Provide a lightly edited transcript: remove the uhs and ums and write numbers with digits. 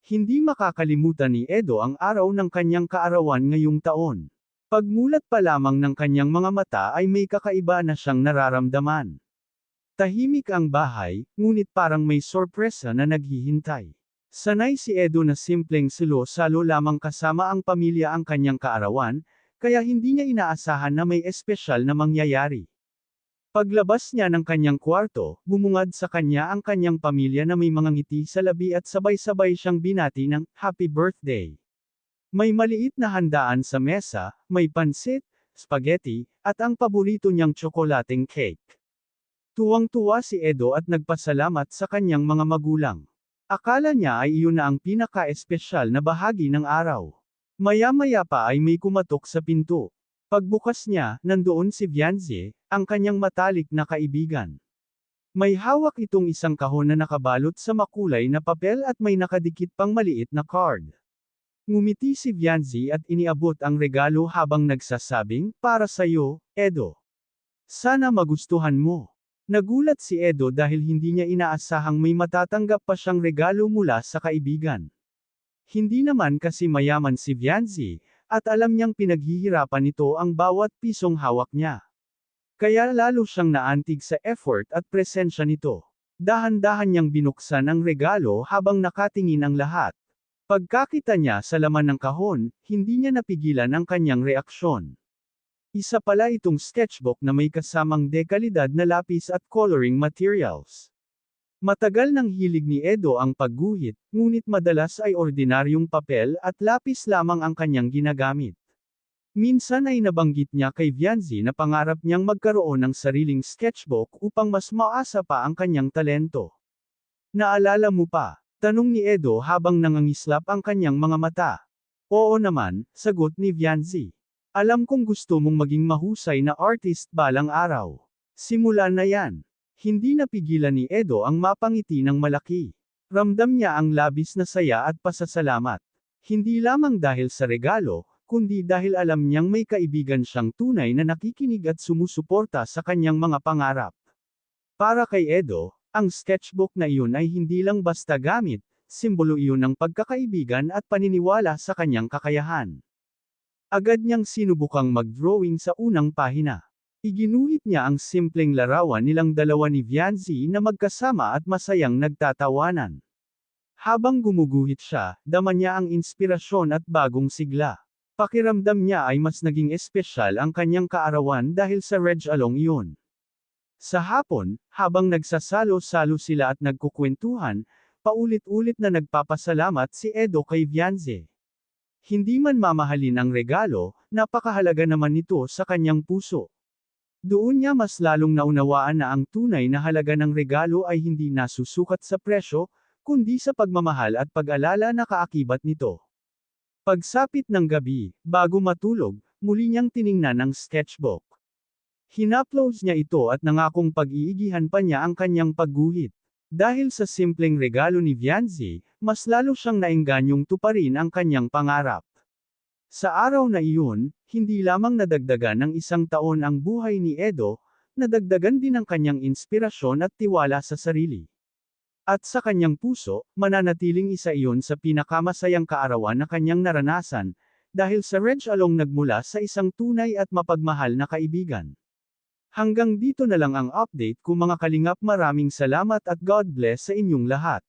Hindi makakalimutan ni Edo ang araw ng kanyang kaarawan ngayong taon. Pagmulat pa lamang ng kanyang mga mata ay may kakaiba na siyang nararamdaman. Tahimik ang bahay, ngunit parang may sorpresa na naghihintay. Sanay si Edo na simpleng salo-salo lamang kasama ang pamilya ang kanyang kaarawan, kaya hindi niya inaasahan na may espesyal na mangyayari. Paglabas niya ng kanyang kwarto, bumungad sa kanya ang kanyang pamilya na may mga ngiti sa labi at sabay-sabay siyang binati ng happy birthday. May maliit na handaan sa mesa, may pansit, spaghetti, at ang paborito niyang tsokolating cake. Tuwang-tuwa si Edo at nagpasalamat sa kanyang mga magulang. Akala niya ay iyon na ang pinaka-espesyal na bahagi ng araw. Maya-maya pa ay may kumatok sa pinto. Pagbukas niya, nandoon si Vianze, ang kanyang matalik na kaibigan. May hawak itong isang kahon na nakabalot sa makulay na papel at may nakadikit pang maliit na card. Ngumiti si Vianze at iniabot ang regalo habang nagsasabing, para sa'yo, Edo. Sana magustuhan mo. Nagulat si Edo dahil hindi niya inaasahang may matatanggap pa siyang regalo mula sa kaibigan. Hindi naman kasi mayaman si Vianze, at alam niyang pinaghihirapan nito ang bawat pisong hawak niya. Kaya lalo siyang naantig sa effort at presensya nito. Dahan-dahan niyang binuksan ang regalo habang nakatingin ang lahat. Pagkakita niya sa laman ng kahon, hindi niya napigilan ang kanyang reaksyon. Isa pala itong sketchbook na may kasamang dekalidad na lapis at coloring materials. Matagal nang hilig ni Edo ang pagguhit, ngunit madalas ay ordinaryong papel at lapis lamang ang kanyang ginagamit. Minsan ay nabanggit niya kay Vianze na pangarap niyang magkaroon ng sariling sketchbook upang mas maasa pa ang kanyang talento. Naalala mo pa? Tanong ni Edo habang nangangislap ang kanyang mga mata. Oo naman, sagot ni Vianze. Alam kong gusto mong maging mahusay na artist balang araw. Simula na yan. Hindi napigilan ni Edo ang mapangiti ng malaki. Ramdam niya ang labis na saya at pasasalamat. Hindi lamang dahil sa regalo, kundi dahil alam niyang may kaibigan siyang tunay na nakikinig at sumusuporta sa kanyang mga pangarap. Para kay Edo, ang sketchbook na iyon ay hindi lang basta gamit, simbolo iyon ng pagkakaibigan at paniniwala sa kanyang kakayahan. Agad niyang sinubukang mag-drawing sa unang pahina. Iginuhit niya ang simpleng larawan nilang dalawa ni Vianze na magkasama at masayang nagtatawanan. Habang gumuguhit siya, dama niya ang inspirasyon at bagong sigla. Pakiramdam niya ay mas naging espesyal ang kanyang kaarawan dahil sa regalong iyon. Sa hapon, habang nagsasalo-salo sila at nagkukwentuhan, paulit-ulit na nagpapasalamat si Edo kay Vianze. Hindi man mamahalin ang regalo, napakahalaga naman nito sa kanyang puso. Doon niya mas lalong naunawaan na ang tunay na halaga ng regalo ay hindi nasusukat sa presyo, kundi sa pagmamahal at pag-alala na kaakibat nito. Pagsapit ng gabi, bago matulog, muli niyang tiningnan ang sketchbook. Hinupload niya ito at nangakong pag-iigihan pa niya ang kanyang pagguhit. Dahil sa simpleng regalo ni Vianze, mas lalo siyang naengganyong tuparin ang kanyang pangarap. Sa araw na iyon, hindi lamang nadagdagan ng isang taon ang buhay ni Edo, nadagdagan din ang kanyang inspirasyon at tiwala sa sarili. At sa kanyang puso, mananatiling isa iyon sa pinakamasayang kaarawan na kanyang naranasan, dahil sa regalong nagmula sa isang tunay at mapagmahal na kaibigan. Hanggang dito na lang ang update ko mga kalingap, maraming salamat at God bless sa inyong lahat.